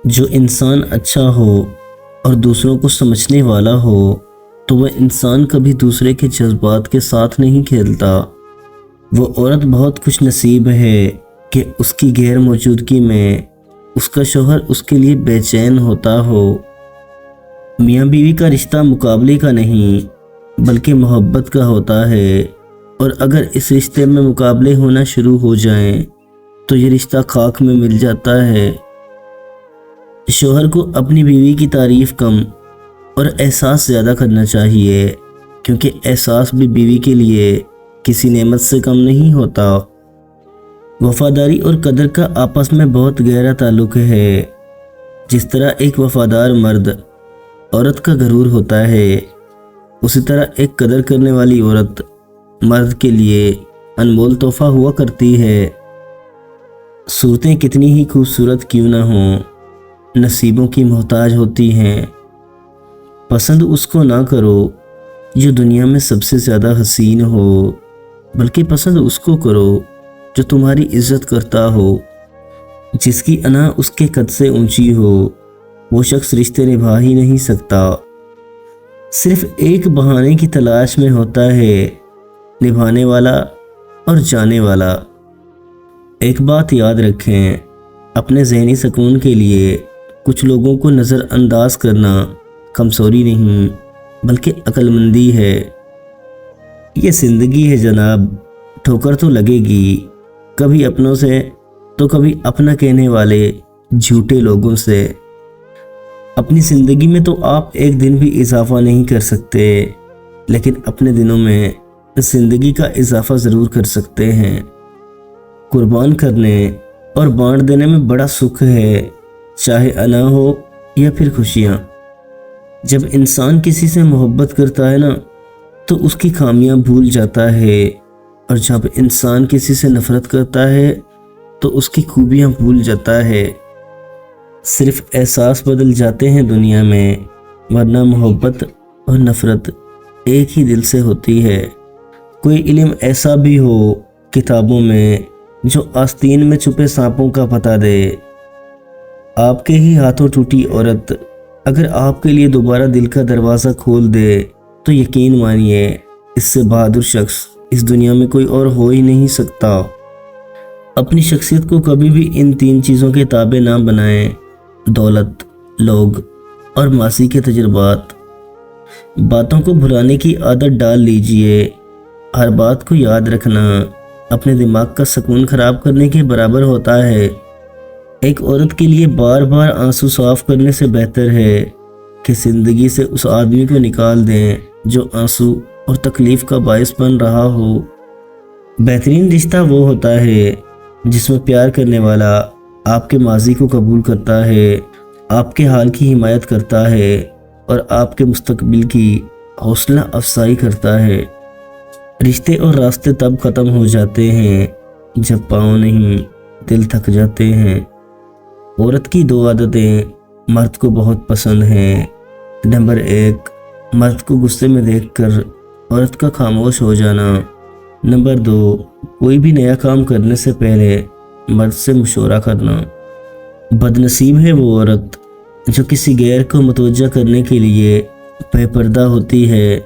جو انسان اچھا ہو اور دوسروں کو سمجھنے والا ہو تو وہ انسان کبھی دوسرے کے جذبات کے ساتھ نہیں کھیلتا۔ وہ عورت بہت خوش نصیب ہے کہ اس کی غیر موجودگی میں اس کا شوہر اس کے لیے بے چین ہوتا ہو۔ میاں بیوی کا رشتہ مقابلے کا نہیں بلکہ محبت کا ہوتا ہے، اور اگر اس رشتے میں مقابلے ہونا شروع ہو جائیں تو یہ رشتہ خاک میں مل جاتا ہے۔ شوہر کو اپنی بیوی کی تعریف کم اور احساس زیادہ کرنا چاہیے، کیونکہ احساس بھی بیوی کے لیے کسی نعمت سے کم نہیں ہوتا۔ وفاداری اور قدر کا آپس میں بہت گہرا تعلق ہے۔ جس طرح ایک وفادار مرد عورت کا غرور ہوتا ہے، اسی طرح ایک قدر کرنے والی عورت مرد کے لیے انمول تحفہ ہوا کرتی ہے۔ صورتیں کتنی ہی خوبصورت کیوں نہ ہوں، نصیبوں کی محتاج ہوتی ہیں۔ پسند اس کو نہ کرو جو دنیا میں سب سے زیادہ حسین ہو، بلکہ پسند اس کو کرو جو تمہاری عزت کرتا ہو۔ جس کی انا اس کے قد سے اونچی ہو وہ شخص رشتے نبھا ہی نہیں سکتا، صرف ایک بہانے کی تلاش میں ہوتا ہے نبھانے والا اور جانے والا۔ ایک بات یاد رکھیں، اپنے ذہنی سکون کے لیے کچھ لوگوں کو نظر انداز کرنا کمزوری نہیں بلکہ عقل مندی ہے۔ یہ زندگی ہے جناب، ٹھوکر تو لگے گی، کبھی اپنوں سے تو کبھی اپنا کہنے والے جھوٹے لوگوں سے۔ اپنی زندگی میں تو آپ ایک دن بھی اضافہ نہیں کر سکتے، لیکن اپنے دنوں میں زندگی کا اضافہ ضرور کر سکتے ہیں۔ قربان کرنے اور بانٹ دینے میں بڑا سکھ ہے، چاہے انا ہو یا پھر خوشیاں۔ جب انسان کسی سے محبت کرتا ہے نا تو اس کی خامیاں بھول جاتا ہے، اور جب انسان کسی سے نفرت کرتا ہے تو اس کی خوبیاں بھول جاتا ہے۔ صرف احساس بدل جاتے ہیں دنیا میں، ورنہ محبت اور نفرت ایک ہی دل سے ہوتی ہے۔ کوئی علم ایسا بھی ہو کتابوں میں جو آستین میں چھپے سانپوں کا پتہ دے۔ آپ کے ہی ہاتھوں ٹوٹی عورت اگر آپ کے لیے دوبارہ دل کا دروازہ کھول دے تو یقین مانیے اس سے بہادر شخص اس دنیا میں کوئی اور ہو ہی نہیں سکتا۔ اپنی شخصیت کو کبھی بھی ان 3 چیزوں کے تابع نہ بنائیں: دولت، لوگ اور ماضی کے تجربات۔ باتوں کو بھلانے کی عادت ڈال لیجئے۔ ہر بات کو یاد رکھنا اپنے دماغ کا سکون خراب کرنے کے برابر ہوتا ہے۔ ایک عورت کے لیے بار بار آنسو صاف کرنے سے بہتر ہے کہ زندگی سے اس آدمی کو نکال دیں جو آنسو اور تکلیف کا باعث بن رہا ہو۔ بہترین رشتہ وہ ہوتا ہے جس میں پیار کرنے والا آپ کے ماضی کو قبول کرتا ہے، آپ کے حال کی حمایت کرتا ہے اور آپ کے مستقبل کی حوصلہ افزائی کرتا ہے۔ رشتے اور راستے تب ختم ہو جاتے ہیں جب پاؤں نہیں دل تھک جاتے ہیں۔ عورت کی 2 عادتیں مرد کو بہت پسند ہیں۔ نمبر 1، مرد کو غصے میں دیکھ کر عورت کا خاموش ہو جانا۔ نمبر 2، کوئی بھی نیا کام کرنے سے پہلے مرد سے مشورہ کرنا۔ بد نصیب ہے وہ عورت جو کسی غیر کو متوجہ کرنے کے لیے بے پردہ ہوتی ہے۔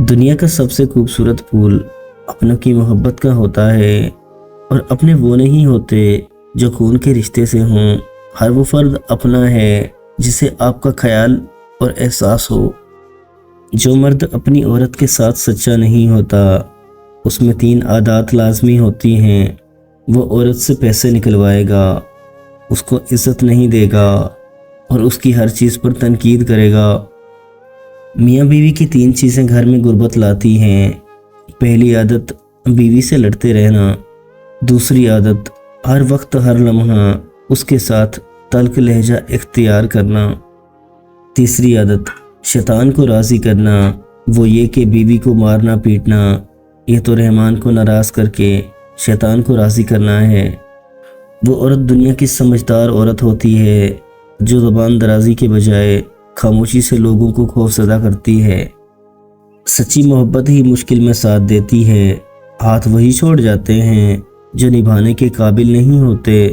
دنیا کا سب سے خوبصورت پھول اپنوں کی محبت کا ہوتا ہے، اور اپنے وہ نہیں ہوتے جو خون کے رشتے سے ہوں۔ ہر وہ فرد اپنا ہے جسے آپ کا خیال اور احساس ہو۔ جو مرد اپنی عورت کے ساتھ سچا نہیں ہوتا اس میں 3 عادات لازمی ہوتی ہیں۔ وہ عورت سے پیسے نکلوائے گا، اس کو عزت نہیں دے گا اور اس کی ہر چیز پر تنقید کرے گا۔ میاں بیوی کی 3 چیزیں گھر میں غربت لاتی ہیں۔ پہلی عادت بیوی سے لڑتے رہنا۔ دوسری عادت ہر وقت ہر لمحہ اس کے ساتھ تلخ لہجہ اختیار کرنا۔ تیسری عادت شیطان کو راضی کرنا، وہ یہ کہ بیوی کو مارنا پیٹنا۔ یہ تو رحمان کو ناراض کر کے شیطان کو راضی کرنا ہے۔ وہ عورت دنیا کی سمجھدار عورت ہوتی ہے جو زبان درازی کے بجائے خاموشی سے لوگوں کو خوفزدہ کرتی ہے۔ سچی محبت ہی مشکل میں ساتھ دیتی ہے۔ ہاتھ وہی چھوڑ جاتے ہیں جو نبھانے کے قابل نہیں ہوتے۔